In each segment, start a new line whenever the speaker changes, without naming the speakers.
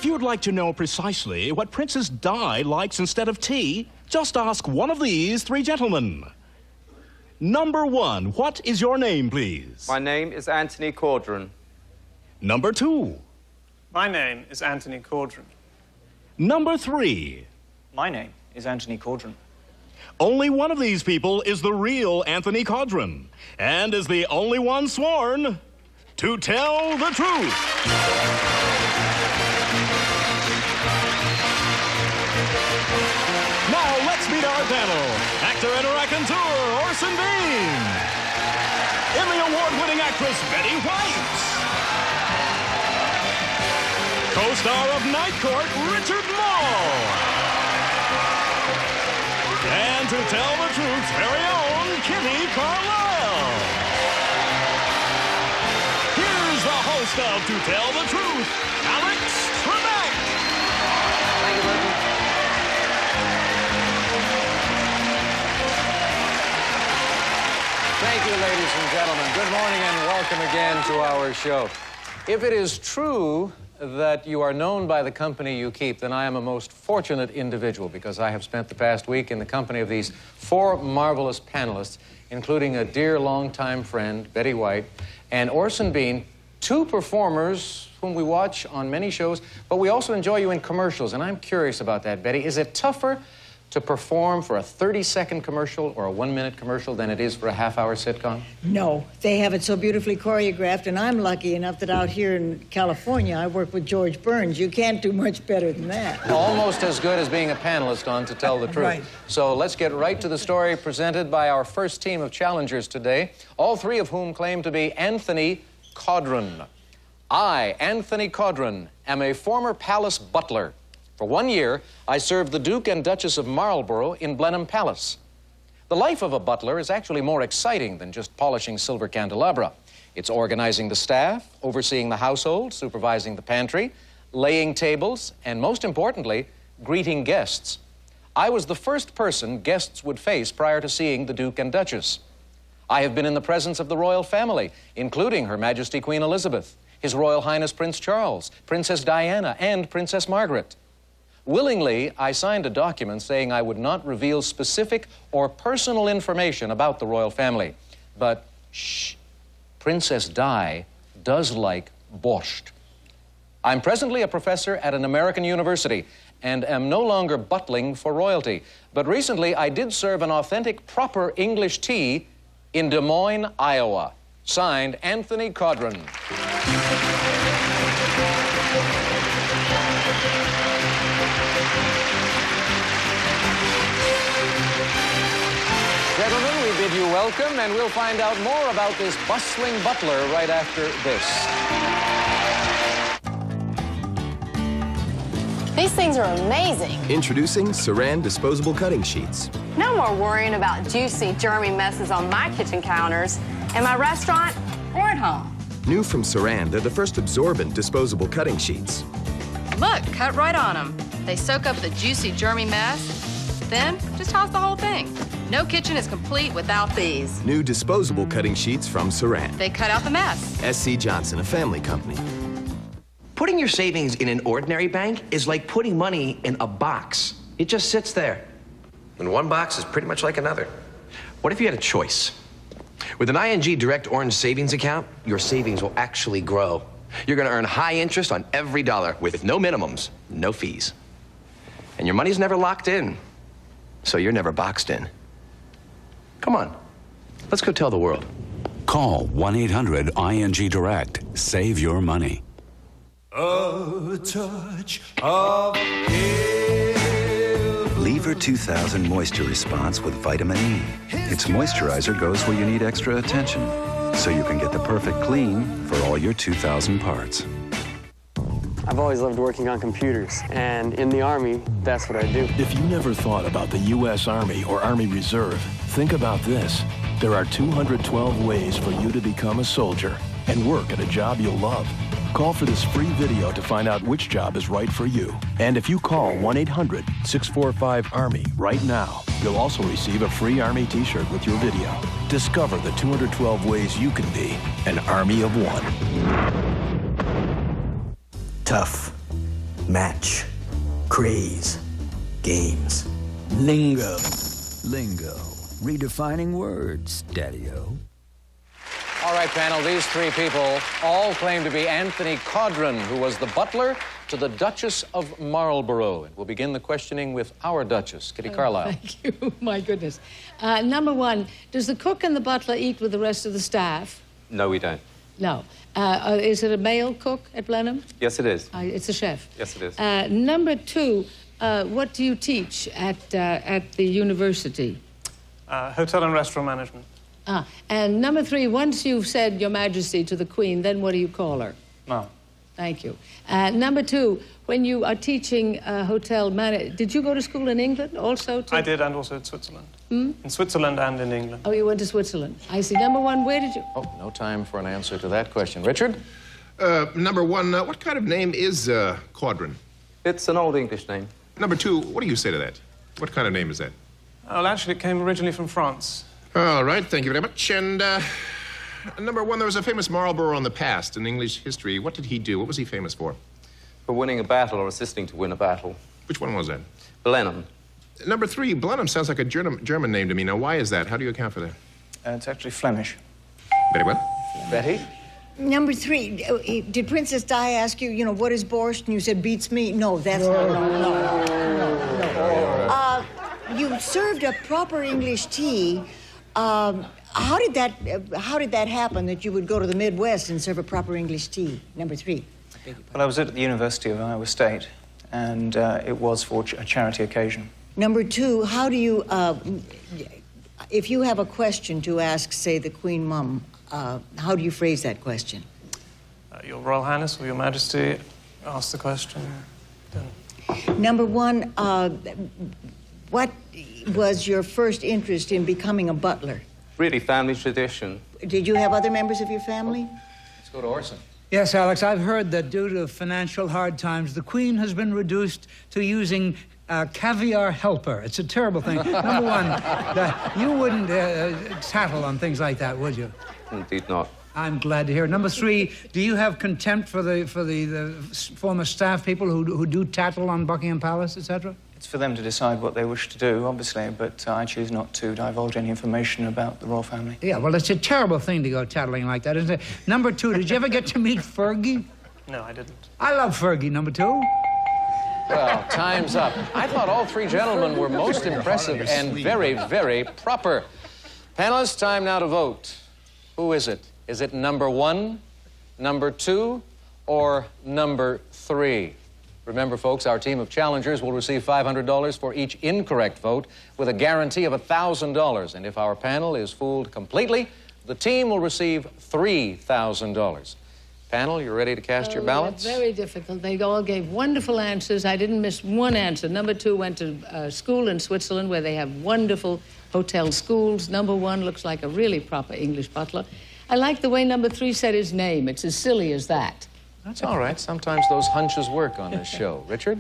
If you'd like to know precisely what Princess Di likes instead of tea, just ask one of these three gentlemen. Number 1, what is your name, please?
My name is Anthony Caudron.
Number 2.
My name is Anthony Caudron.
Number 3.
My name is Anthony Caudron.
Only one of these people is the real Anthony Caudron, and is the only one sworn to tell the truth. Now let's meet our panel. Actor and raconteur Orson Bean. Emmy award-winning actress Betty White. Co-star of Night Court Richard Moore. And to tell the truth's very own Kitty Carlisle. Here's the host of To Tell the Truth, Alex Trebek.
Thank you, Lincoln. Thank you, ladies and gentlemen. Good morning and welcome again to our show. If it is true that you are known by the company you keep, then I am a most fortunate individual because I have spent the past week in the company of these 4 marvelous panelists, including a dear longtime friend, Betty White, and Orson Bean, 2 performers whom we watch on many shows, but we also enjoy you in commercials, and I'm curious about that, Betty. Is it tougher to perform for a 30-second commercial or a 1-minute commercial than it is for a half-hour sitcom?
No, they have it so beautifully choreographed, and I'm lucky enough that out here in California, I work with George Burns. You can't do much better than that.
Almost as good as being a panelist on To Tell the Truth.
Right.
So let's get right to the story presented by our first team of challengers today, all 3 of whom claim to be Anthony Caudron. I, Anthony Caudron, am a former palace butler. For 1 year, I served the Duke and Duchess of Marlborough in Blenheim Palace. The life of a butler is actually more exciting than just polishing silver candelabra. It's organizing the staff, overseeing the household, supervising the pantry, laying tables, and most importantly, greeting guests. I was the first person guests would face prior to seeing the Duke and Duchess. I have been in the presence of the royal family, including Her Majesty Queen Elizabeth, His Royal Highness Prince Charles, Princess Diana, and Princess Margaret. Willingly, I signed a document saying I would not reveal specific or personal information about the royal family. But, shh, Princess Di does like borscht. I'm presently a professor at an American university and am no longer butling for royalty. But recently, I did serve an authentic, proper English tea in Des Moines, Iowa. Signed, Anthony Caudron. Gentlemen, we bid you welcome, and we'll find out more about this bustling butler right after this.
These things are amazing.
Introducing Saran disposable cutting sheets.
No more worrying about juicy, germy messes on my kitchen counters, in my restaurant, or at home.
New from Saran, they're the first absorbent disposable cutting sheets.
Look, cut right on them. They soak up the juicy, germy mess, then just toss the whole thing. No kitchen is complete without these.
New disposable cutting sheets from Saran.
They cut out the mess.
S.C. Johnson, a family company.
Putting your savings in an ordinary bank is like putting money in a box. It just sits there. And one box is pretty much like another. What if you had a choice? With an ING Direct Orange Savings account, your savings will actually grow. You're going to earn high interest on every dollar with no minimums, no fees. And your money's never locked in, so you're never boxed in. Come on, let's go tell the world.
Call 1-800-ING Direct. Save your money.
A touch of
Lever 2000 Moisture Response with vitamin E. Its moisturizer goes where you need extra attention, so you can get the perfect clean for all your 2000 parts.
I've always loved working on computers, and in the Army, that's what I do.
If you never thought about the U.S. Army or Army Reserve, think about this. There are 212 ways for you to become a soldier and work at a job you'll love. Call for this free video to find out which job is right for you. And if you call 1-800-645-ARMY right now, you'll also receive a free Army t-shirt with your video. Discover the 212 ways you can be an Army of One.
Tough. match, craze, games, lingo.
Lingo. Redefining words, Daddy-O.
All right, panel, these three people all claim to be Anthony Caudron, who was the butler to the Duchess of Marlborough. And we'll begin the questioning with our Duchess, Kitty Carlisle.
Thank you. My goodness. Number one, does the cook and the butler eat with the rest of the staff?
No, we don't.
No. Is it a male cook at Blenheim?
Yes, it is.
It's a chef.
Yes, it is.
Number two, what do you teach at the university?
Hotel and restaurant management.
And number three, once you've said Your Majesty to the Queen, then what do you call her?
Mom.
Thank you. Number two, when you are teaching hotel management, did you go to school in England also?
I did, and also in Switzerland.
Hmm?
In Switzerland and in England.
Oh, you went to Switzerland. I see. Number one, where did you...
Oh, no time for an answer to that question. Richard?
Number one, what kind of name is Caudron?
It's an old English name.
Number two, what do you say to that? What kind of name is that?
Well, actually, it came originally from France.
All right, thank you very much. And number one, there was a famous Marlborough in the past in English history. What did he do? What was he famous for?
For winning a battle or assisting to win a battle.
Which one was that?
Blenheim.
Number three, Blenheim sounds like a German name to me. Now, why is that? How do you account for that?
It's actually Flemish.
Very well.
Betty?
Number three, did Princess Di ask you, you know, what is borscht? And you said, beats me. No, that's not, no. You served a proper English tea. How did that happen that you would go to the Midwest and serve a proper English tea? Number three.
Well, I was at the University of Iowa State, and it was for a charity occasion.
Number two, how do you, if you have a question to ask, say, the Queen Mum, how do you phrase that question?
Your Royal Highness or Your Majesty, ask the question. Then.
Number one, what was your first interest in becoming a butler?
Really family tradition.
Did you have other members of your family?
Let's go to Orson.
Yes, Alex, I've heard that due to financial hard times, the Queen has been reduced to using caviar helper. It's a terrible thing. Number one, you wouldn't tattle on things like that, would you?
Indeed not.
I'm glad to hear it. Number three, do you have contempt for the former staff people who do tattle on Buckingham Palace, etc.?
It's for them to decide what they wish to do, obviously, but I choose not to divulge any information about the royal family.
Yeah, well, it's a terrible thing to go tattling like that, isn't it? Number two, did you ever get to meet Fergie?
No, I didn't.
I love Fergie, number two.
Well, time's up. I thought all three gentlemen were most impressive and very, very proper. Panelists, time now to vote. Who is it? Is it number one, number two, or number three? Remember, folks, our team of challengers will receive $500 for each incorrect vote with a guarantee of $1,000. And if our panel is fooled completely, the team will receive $3,000. Panel, you ready to cast your ballots?
Very difficult. They all gave wonderful answers. I didn't miss one answer. Number two went to school in Switzerland where they have wonderful hotel schools. Number one looks like a really proper English butler. I like the way number three said his name. It's as silly as that.
That's all right. Sometimes those hunches work on this show. Richard?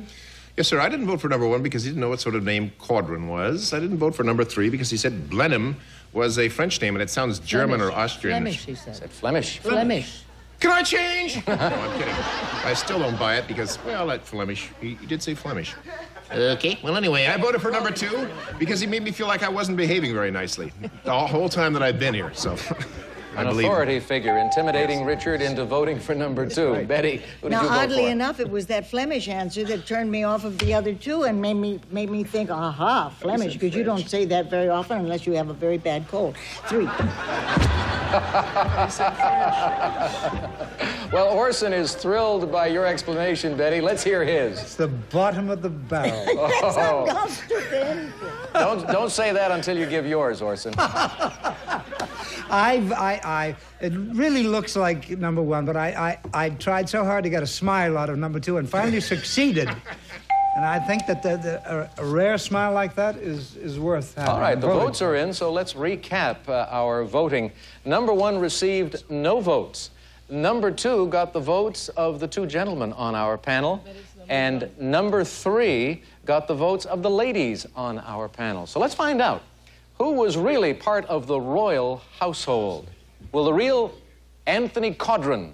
Yes, sir. I didn't vote for number one because he didn't know what sort of name Caudron was. I didn't vote for number three because he said Blenheim was a French name and it sounds German or Austrian.
Flemish, he said.
Flemish.
Flemish.
Can I change? No, I'm kidding. I still don't buy it because, well, that Flemish. He did say Flemish. Okay. Well, anyway, I voted for number two because he made me feel like I wasn't behaving very nicely the whole time that I've been here, so...
An authority figure intimidating Richard into voting for number two. Right. Betty, who did you vote for?
Now, oddly enough, it was that Flemish answer that turned me off of the other two and made me think, aha, Flemish, because you don't say that very often unless you have a very bad cold. Three.
Well, Orson is thrilled by your explanation, Betty. Let's hear his.
It's the bottom of the barrel.
Don't say that until you give yours, Orson.
It really looks like number one, but I tried so hard to get a smile out of number two and finally succeeded. And I think that a rare smile like that is worth having.
All right, the votes are in, so let's recap our voting. Number one received no votes. Number two got the votes of the two gentlemen on our panel. And number three got the votes of the ladies on our panel. So let's find out who was really part of the royal household. Will the real Anthony Caudron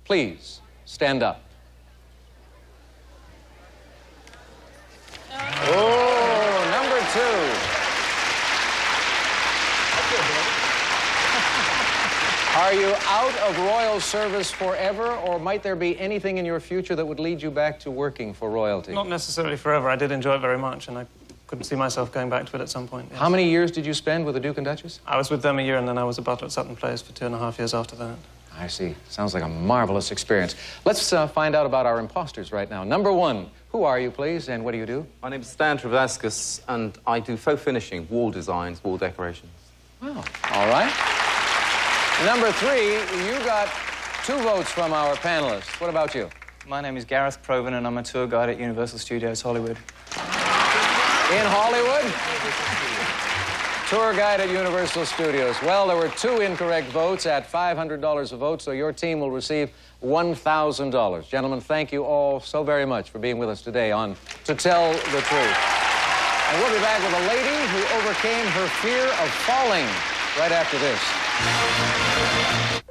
please stand up? out of royal service forever, or might there be anything in your future that would lead you back to working for royalty?
Not necessarily forever. I did enjoy it very much, and I couldn't see myself going back to it at some point. Yes.
How many years did you spend with the Duke and Duchess?
I was with them a year, and then I was a butler at Sutton Place for 2.5 years after that.
I see. Sounds like a marvelous experience. Let's find out about our imposters right now. Number one, who are you, please, and what do you do?
My name is Stan Trebek, and I do faux finishing, wall designs, wall decorations.
Well, all right. Number three, you got 2 votes from our panelists. What about you?
My name is Gareth Proven, and I'm a tour guide at Universal Studios Hollywood.
In Hollywood? Tour guide at Universal Studios. Well, there were 2 incorrect votes at $500 a vote, so your team will receive $1,000. Gentlemen, thank you all so very much for being with us today on To Tell the Truth. And we'll be back with a lady who overcame her fear of falling right after this.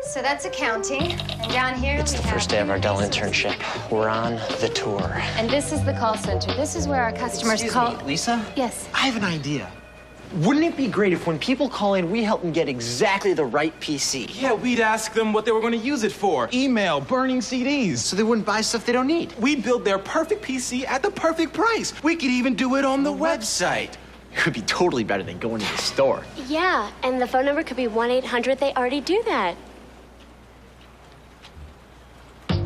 So that's accounting. And down here
It's the first day of our Dell internship. We're on the tour.
And this is the call center. This is where our customers call.
Me, Lisa?
Yes.
I have an idea. Wouldn't it be great if when people call in, we help them get exactly the right PC?
Yeah, we'd ask them what they were going to use it for. Email, burning CDs.
So they wouldn't buy stuff they don't need.
We'd build their perfect PC at the perfect price. We could even do it on the website.
It would be totally better than going to the store.
Yeah, and the phone number could be 1-800. They already do that.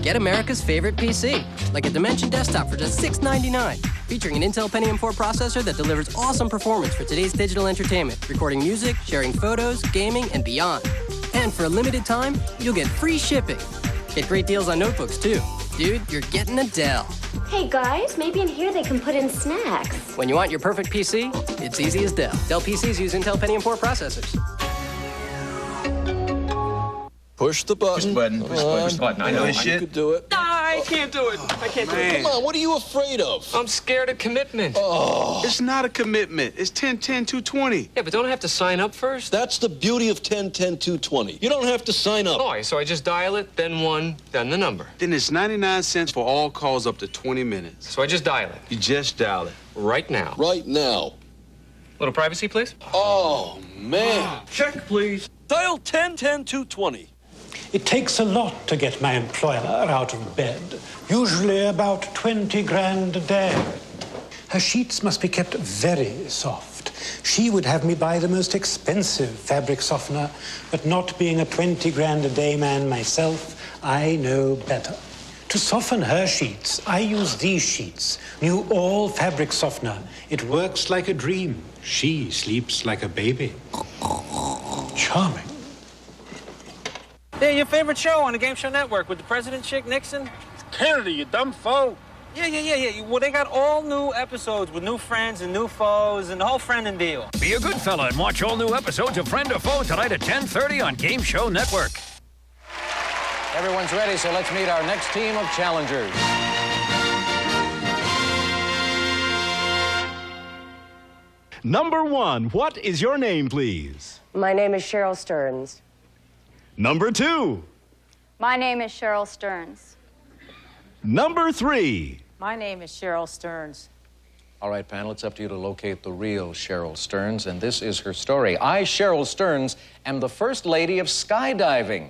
Get America's favorite PC, like a Dimension desktop for just $699. Featuring an Intel Pentium 4 processor that delivers awesome performance for today's digital entertainment, recording music, sharing photos, gaming, and beyond. And for a limited time, you'll get free shipping. Get great deals on notebooks, too. Dude, you're getting a Dell.
Hey, guys, maybe in here they can put in snacks.
When you want your perfect PC, it's easy as Dell. Dell PCs use Intel Pentium 4 processors.
Push the button.
Push the button. Push the button. I know this shit.
You could do it.
I can't do it. I can't do it.
Come on, what are you afraid of?
I'm scared of commitment.
Oh.
It's not a commitment. It's 10-10-220.
Yeah, but don't I have to sign up first?
That's the beauty of 10-10-220. You don't have to sign up.
Oh, so I just dial it, then 1, then the number.
Then it's 99 cents for all calls up to 20 minutes.
So I just dial it.
You just dial it.
Right now.
Right now.
Little privacy, please.
Oh, man.
Check, please.
Dial 10-10-220.
It takes a lot to get my employer out of bed, usually about 20 grand a day. Her sheets must be kept very soft. She would have me buy the most expensive fabric softener, but not being a 20 grand a day man myself, I know better. To soften her sheets, I use these sheets, new all fabric softener. It works like a dream. She sleeps like a baby. Charming.
Yeah, your favorite show on the Game Show Network with the President Chick Nixon?
Kennedy, you dumb foe.
Yeah. Well, they got all new episodes with new friends and new foes and the whole friendin' deal.
Be a good fella and watch all new episodes of Friend or Foe tonight at 10:30 on Game Show Network.
Everyone's ready, so let's meet our next team of challengers.
Number one, what is your name, please?
My name is Cheryl Stearns.
Number two.
My name is Cheryl Stearns.
Number three.
My name is Cheryl Stearns.
All right, panel, it's up to you to locate the real Cheryl Stearns, and this is her story. I, Cheryl Stearns, am the first lady of skydiving.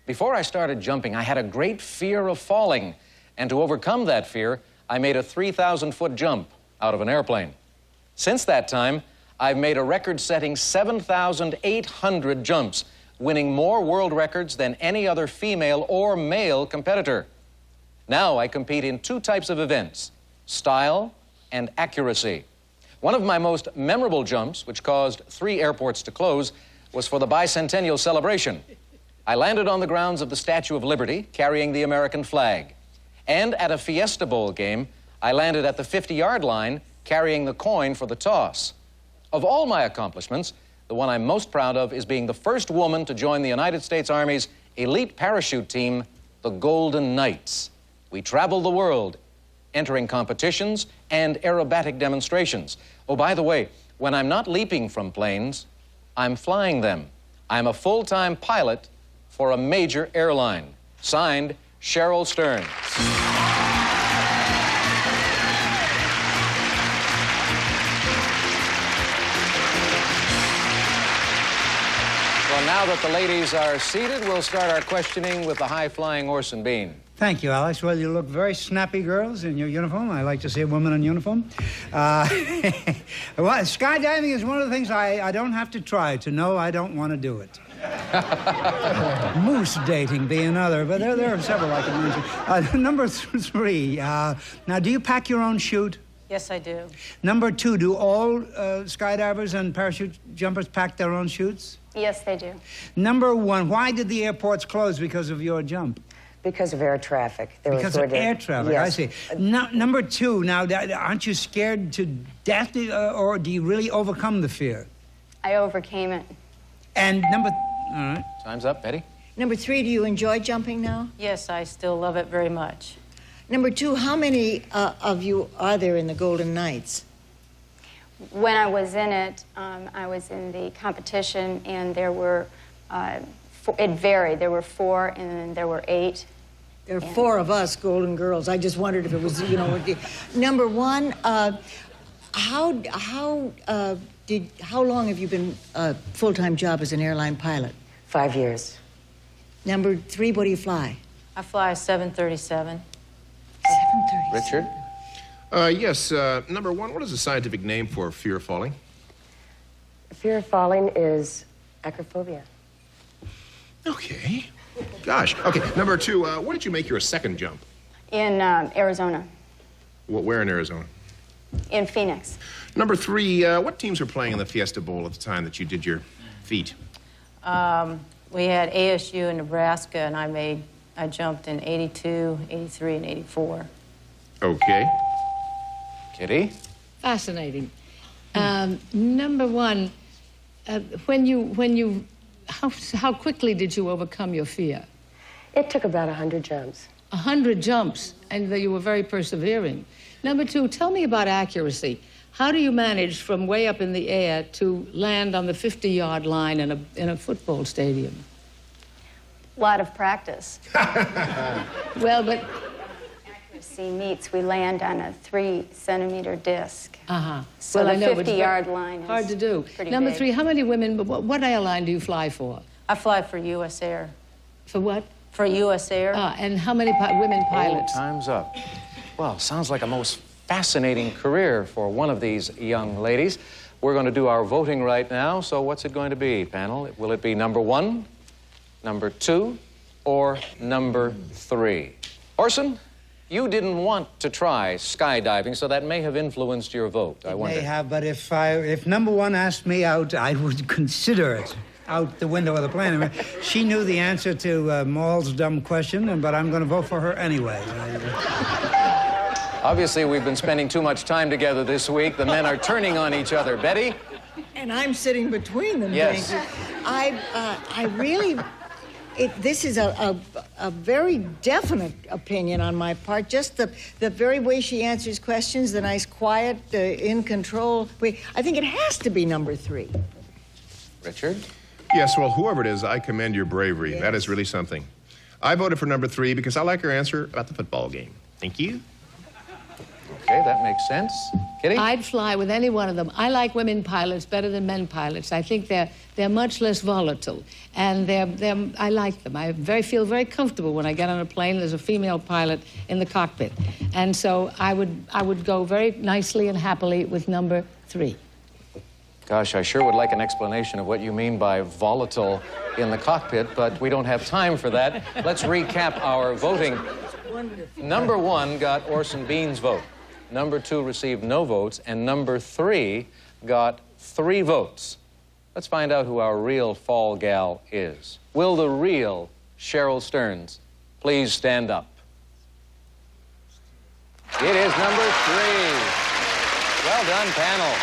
Before I started jumping, I had a great fear of falling, and to overcome that fear, I made a 3,000-foot jump out of an airplane. Since that time, I've made a record-setting 7,800 jumps, winning more world records than any other female or male competitor. Now I compete in 2 types of events, style and accuracy. One of my most memorable jumps, which caused 3 airports to close, was for the bicentennial celebration. I landed on the grounds of the Statue of Liberty, carrying the American flag. And at a Fiesta Bowl game, I landed at the 50-yard line, carrying the coin for the toss. Of all my accomplishments, the one I'm most proud of is being the first woman to join the United States Army's elite parachute team, the Golden Knights. We travel the world, entering competitions and aerobatic demonstrations. Oh, by the way, when I'm not leaping from planes, I'm flying them. I'm a full-time pilot for a major airline. Signed, Cheryl Stearns. And now that the ladies are seated, we'll start our questioning with the high-flying Orson Bean.
Thank you, Alex. Well, you look very snappy, girls, in your uniform. I like to see a woman in uniform. Well, skydiving is one of the things I don't have to try to know I don't want to do it. Moose dating be another, but there are several I can mention. Number 3, now, do you pack your own chute?
Yes, I do.
Number 2, do all skydivers and parachute jumpers pack their own chutes?
Yes, they do.
Number 1, why did the airports close because of your jump?
Because of air traffic.
Because of air traffic,
yes.
I see. Number 2, now, aren't you scared to death, or do you really overcome the fear?
I overcame it.
And number... All right.
Time's up, Betty.
Number 3, do you enjoy jumping now?
Yes, I still love it very much.
Number 2, how many of you are there in the Golden Knights?
When I was in it, I was in the competition, and there were, it varied. There were 4, and then there were 8.
There are 4 of us Golden Girls. I just wondered if it was, you know... Number 1, how long have you been a full-time job as an airline pilot?
5 years.
Number 3, what do you fly?
I fly a 737.
737.
Richard?
Yes, number 1, what is the scientific name for fear of falling?
Fear of falling is acrophobia.
Okay. Gosh. Okay, number 2, when did you make your second jump?
In Arizona.
Where in Arizona?
In Phoenix.
Number 3, what teams were playing in the Fiesta Bowl at the time that you did your feat?
We had ASU and Nebraska, and I jumped in 82, 83, and 84.
Okay.
Kitty?
Fascinating. Number 1, how quickly did you overcome your fear?
It took about 100 jumps.
100 jumps, and you were very persevering. Number 2, tell me about accuracy. How do you manage from way up in the air to land on the 50-yard line in a football stadium?
A lot of practice.
Well, but...
Accuracy meets, we land on a 3-centimeter disc.
Uh-huh.
So
well,
the
I know,
50-yard line is
hard to do.
Pretty
Number
big.
3, how many women, what airline do you fly for?
I fly for U.S. Air.
For what?
For U.S. Air.
And how many women pilots?
Oh, time's up. Well, sounds like a most fascinating career for one of these young ladies. We're going to do our voting right now, so what's it going to be, panel? Will it be number 1, number 2, or number 3? Orson, you didn't want to try skydiving, so that may have influenced your vote, I wonder.
May have, but if number 1 asked me out, I would consider it. Out the window of the plane. I mean, she knew the answer to Maul's dumb question, but I'm going to vote for her anyway.
Obviously, we've been spending too much time together this week. The men are turning on each other. Betty?
And I'm sitting between them.
Yes.
I really... this is a very definite opinion on my part. Just the very way she answers questions, the nice, quiet, in control way. I think it has to be number 3.
Richard?
Yes, well, whoever it is, I commend your bravery. Yes. That is really something. I voted for number 3 because I like her answer about the football game. Thank you.
Okay, that makes sense. Kitty?
I'd fly with any one of them. I like women pilots better than men pilots. I think they're much less volatile, and I like them. I feel very comfortable when I get on a plane. There's a female pilot in the cockpit, and so I would go very nicely and happily with number 3.
Gosh, I sure would like an explanation of what you mean by volatile in the cockpit, but we don't have time for that. Let's recap our voting. Number 1 got Orson Bean's vote. Number 2 received no votes, and number 3 got 3 votes. Let's find out who our real fall gal is. Will the real Cheryl Stearns please stand up? It is number 3. Well done, panel.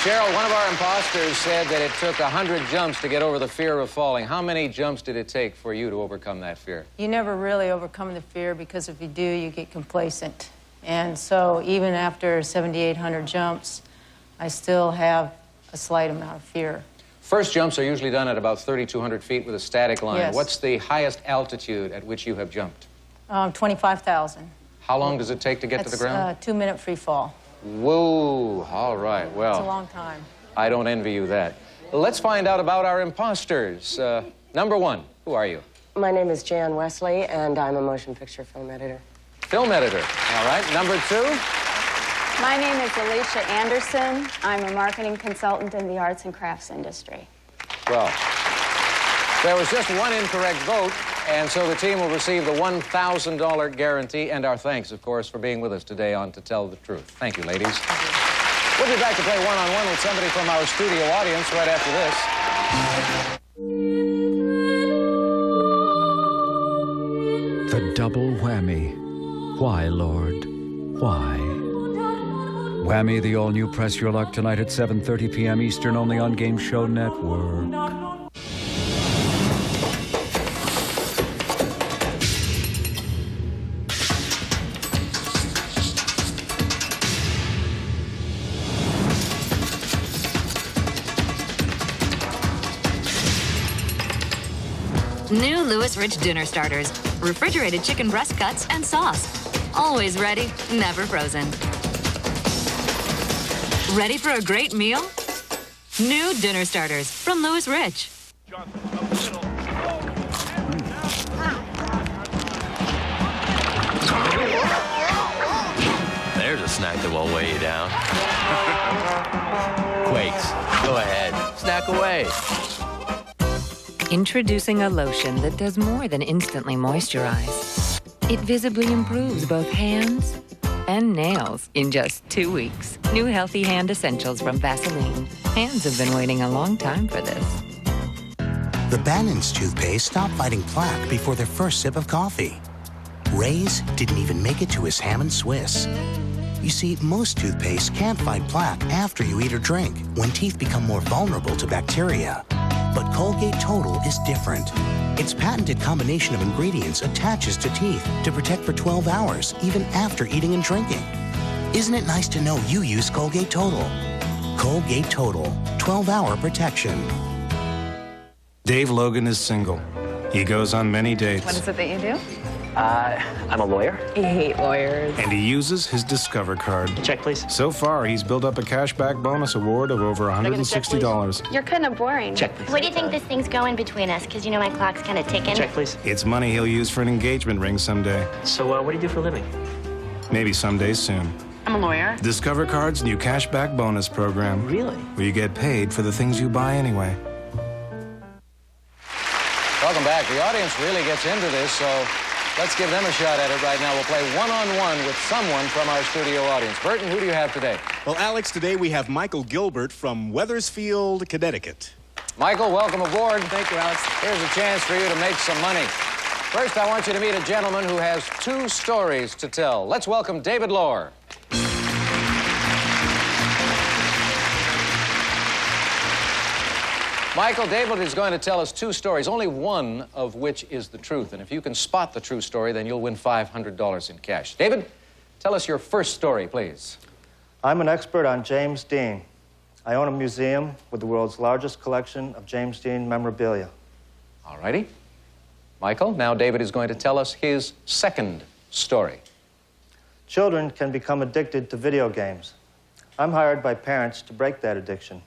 Cheryl, one of our imposters said that it took 100 jumps to get over the fear of falling. How many jumps did it take for you to overcome that fear?
You never really overcome the fear, because if you do, you get complacent. And so even after 7,800 jumps, I still have a slight amount of fear.
First jumps are usually done at about 3,200 feet with a static line.
Yes.
What's the highest altitude at which you have jumped?
25,000.
How long does it take to get to the ground?
That's 2-minute free fall.
Whoa, all right, well.
It's a long time.
I don't envy you that. Let's find out about our imposters. Number one, who are you?
My name is Jan Wesley, and I'm a motion picture film editor.
Film editor. All right. Number two?
My name is Alicia Anderson. I'm a marketing consultant in the arts and crafts industry.
Well, there was just one incorrect vote, and so the team will receive the $1,000 guarantee, and our thanks, of course, for being with us today on To Tell the Truth. Thank you, ladies. We'll be back to play one-on-one with somebody from our studio audience right after this.
The double whammy. Why, Lord? Why? Whammy, the all-new Press Your Luck tonight at 7:30 p.m. Eastern, only on Game Show Network.
New Louis Rich Dinner Starters. Refrigerated chicken breast cuts and sauce. Always ready, never frozen. Ready for a great meal? New Dinner Starters from Louis Rich.
There's a snack that won't weigh you down. Quakes, go ahead, snack away.
Introducing a lotion that does more than instantly moisturize. It visibly improves both hands and nails in just 2 weeks. New Healthy Hand Essentials from Vaseline. Hands have been waiting a long time for this.
The Bannon's toothpaste stopped fighting plaque before their first sip of coffee. Ray's didn't even make it to his ham and Swiss. You see, most toothpaste can't fight plaque after you eat or drink, when teeth become more vulnerable to bacteria. But Colgate Total is different. Its patented combination of ingredients attaches to teeth to protect for 12 hours, even after eating and drinking. Isn't it nice to know you use Colgate Total? Colgate Total, 12-hour protection.
Dave Logan is single. He goes on many dates.
What is it that you do?
I'm a lawyer.
You hate lawyers.
And he uses his Discover card.
Check, please.
So far, he's built up a cashback bonus award of over $160.
You're kind of boring.
Check, please.
What do you think this thing's going between us? Because you know my clock's kind of ticking.
Check, please.
It's money he'll use for an engagement ring someday.
So, what do you do for a living?
Maybe someday soon.
I'm a lawyer.
Discover Card's new cashback bonus program.
Really?
Where you get paid for the things you buy anyway.
Welcome back. The audience really gets into this, so let's give them a shot at it right now. We'll play one-on-one with someone from our studio audience. Burton, who do you have today?
Well, Alex, today we have Michael Gilbert from Wethersfield, Connecticut.
Michael, welcome aboard. Thank you, Alex. Here's a chance for you to make some money. First, I want you to meet a gentleman who has 2 stories to tell. Let's welcome David Lohr. Michael, David is going to tell us 2 stories, only one of which is the truth. And if you can spot the true story, then you'll win $500 in cash. David, tell us your first story, please.
I'm an expert on James Dean. I own a museum with the world's largest collection of James Dean memorabilia.
All righty. Michael, now David is going to tell us his second story.
Children can become addicted to video games. I'm hired by parents to break that addiction.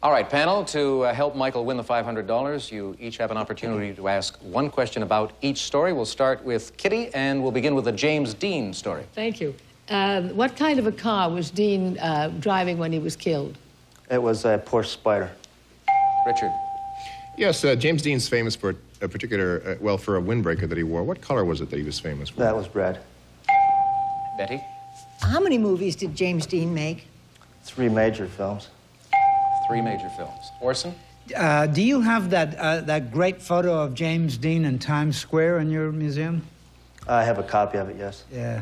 All right, panel, to help Michael win the $500, you each have an opportunity to ask one question about each story. We'll start with Kitty, and we'll begin with the James Dean story.
Thank you. What kind of a car was Dean driving when he was killed?
It was a Porsche Spider.
Richard.
Yes, James Dean's famous for a particular, for a windbreaker that he wore. What color was it that he was famous for?
That was red.
Betty?
How many movies did James Dean make?
3 major films.
3 major films. Orson?
Do you have that great photo of James Dean in Times Square in your museum?
I have a copy of it, yes.
Yeah.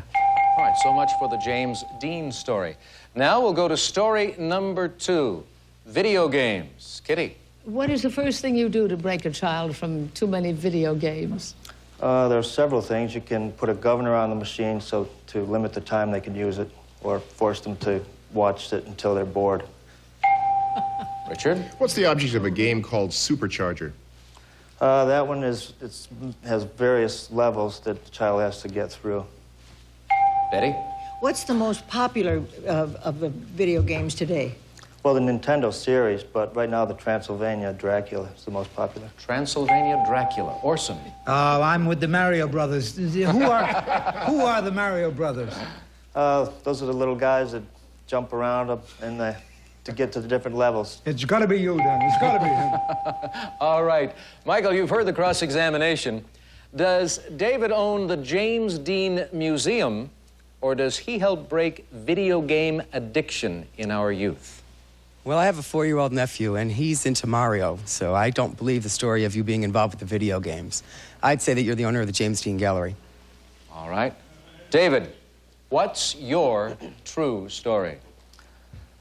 All right, so much for the James Dean story. Now we'll go to story number 2, video games. Kitty?
What is the first thing you do to break a child from too many video games?
There are several things. You can put a governor on the machine so to limit the time they can use it, or force them to watch it until they're bored.
Richard?
What's the object of a game called Supercharger?
That one has various levels that the child has to get through.
Betty?
What's the most popular of the video games today?
Well, the Nintendo series, but right now the Transylvania Dracula is the most popular.
Transylvania Dracula. Orson.
I'm with the Mario Brothers. Who are the Mario Brothers?
Those are the little guys that jump around up to get to the different levels.
It's got to be you, then. It's got to be him.
All right. Michael, you've heard the cross-examination. Does David own the James Dean Museum, or does he help break video game addiction in our youth?
Well, I have a 4-year-old nephew, and he's into Mario, so I don't believe the story of you being involved with the video games. I'd say that you're the owner of the James Dean Gallery.
All right. David, what's your true story?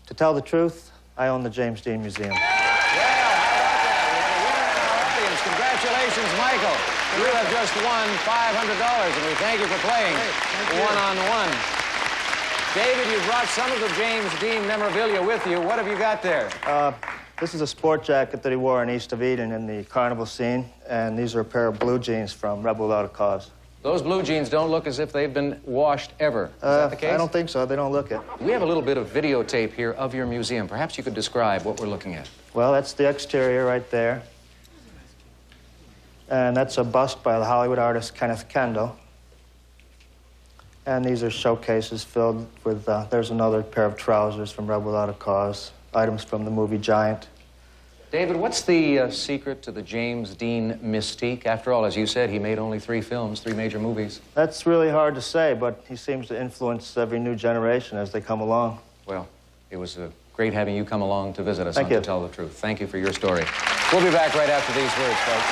To tell the truth, I own the James Dean Museum.
Well, how about that? We have a winner in our audience. Congratulations, Michael. You have just won $500, and we thank you for playing one-on-one. David, you brought some of the James Dean memorabilia with you. What have you got there?
This is a sport jacket that he wore in East of Eden in the carnival scene, and these are a pair of blue jeans from Rebel Without a Cause.
Those blue jeans don't look as if they've been washed ever. Is that the case?
I don't think so. They don't look it.
We have a little bit of videotape here of your museum. Perhaps you could describe what we're looking at.
Well, that's the exterior right there. And that's a bust by the Hollywood artist Kenneth Kendall. And these are showcases filled with, there's another pair of trousers from Rebel Without a Cause, items from the movie Giant.
David, what's the secret to the James Dean mystique? After all, as you said, he made only 3 films, 3 major movies.
That's really hard to say, but he seems to influence every new generation as they come along.
Well, it was great having you come along to visit us
Thank
on
you.
To Tell the Truth. Thank you for your story. We'll be back right after these words, folks.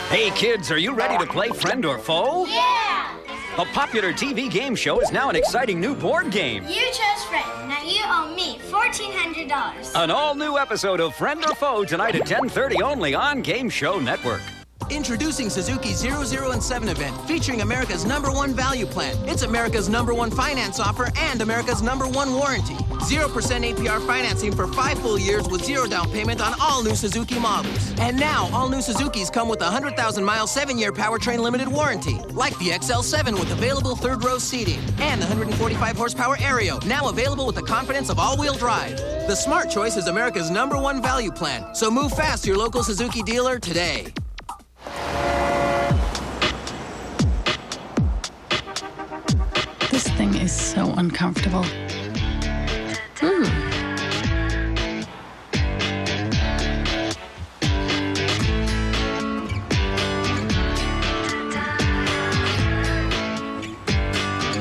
Hey, kids, are you ready to play Friend or Foe?
Yeah!
The popular TV game show is now an exciting new board game.
You chose Friend. Now you owe me $1,400.
An all-new episode of Friend or Foe tonight at 10:30 only on Game Show Network.
Introducing Suzuki's 0, and 7 event, featuring America's #1 value plan. It's America's #1 finance offer and America's #1 warranty. 0% APR financing for 5 full years with 0 down payment on all new Suzuki models. And now, all new Suzukis come with a 100,000-mile 7-year powertrain limited warranty, like the XL7 with available third-row seating and the 145-horsepower Aereo, now available with the confidence of all-wheel drive. The smart choice is America's #1 value plan, so move fast to your local Suzuki dealer today.
This thing is so uncomfortable.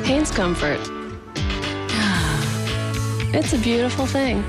Haynes Comfort. It's a beautiful thing.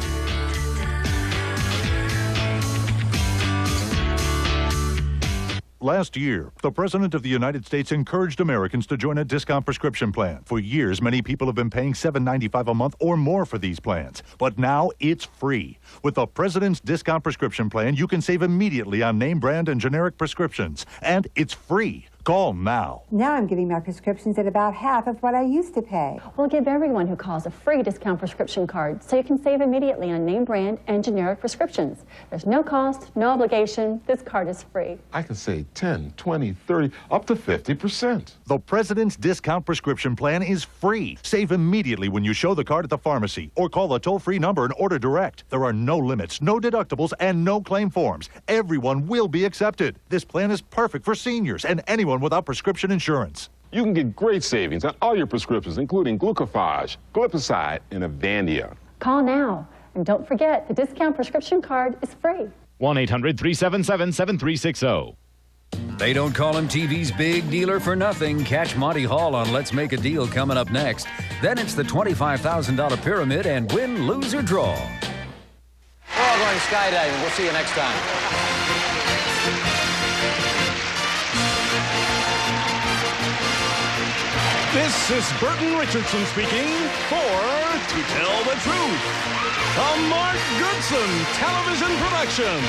Last year, the President of the United States encouraged Americans to join a discount prescription plan. For years, many people have been paying $7.95 a month or more for these plans. But now it's free. With the President's discount prescription plan, you can save immediately on name brand and generic prescriptions. And it's free. Call now.
Now I'm getting my prescriptions at about half of what I used to pay.
We'll give everyone who calls a free discount prescription card so you can save immediately on name brand and generic prescriptions. There's no cost, no obligation. This card is free.
I can save 10, 20, 30, up to 50%.
The President's discount prescription plan is free. Save immediately when you show the card at the pharmacy or call the toll-free number and order direct. There are no limits, no deductibles, and no claim forms. Everyone will be accepted. This plan is perfect for seniors and anyone without prescription insurance.
You can get great savings on all your prescriptions, including glucophage, glipizide, and Avandia.
Call now. And don't forget, the discount prescription card is free.
1-800-377-7360.
They don't call him TV's big dealer for nothing. Catch Monty Hall on Let's Make a Deal coming up next. Then it's the $25,000 pyramid and win, lose, or draw.
We're all going skydiving. We'll see you next time.
This is Burton Richardson speaking for To Tell the Truth, a Mark Goodson television production.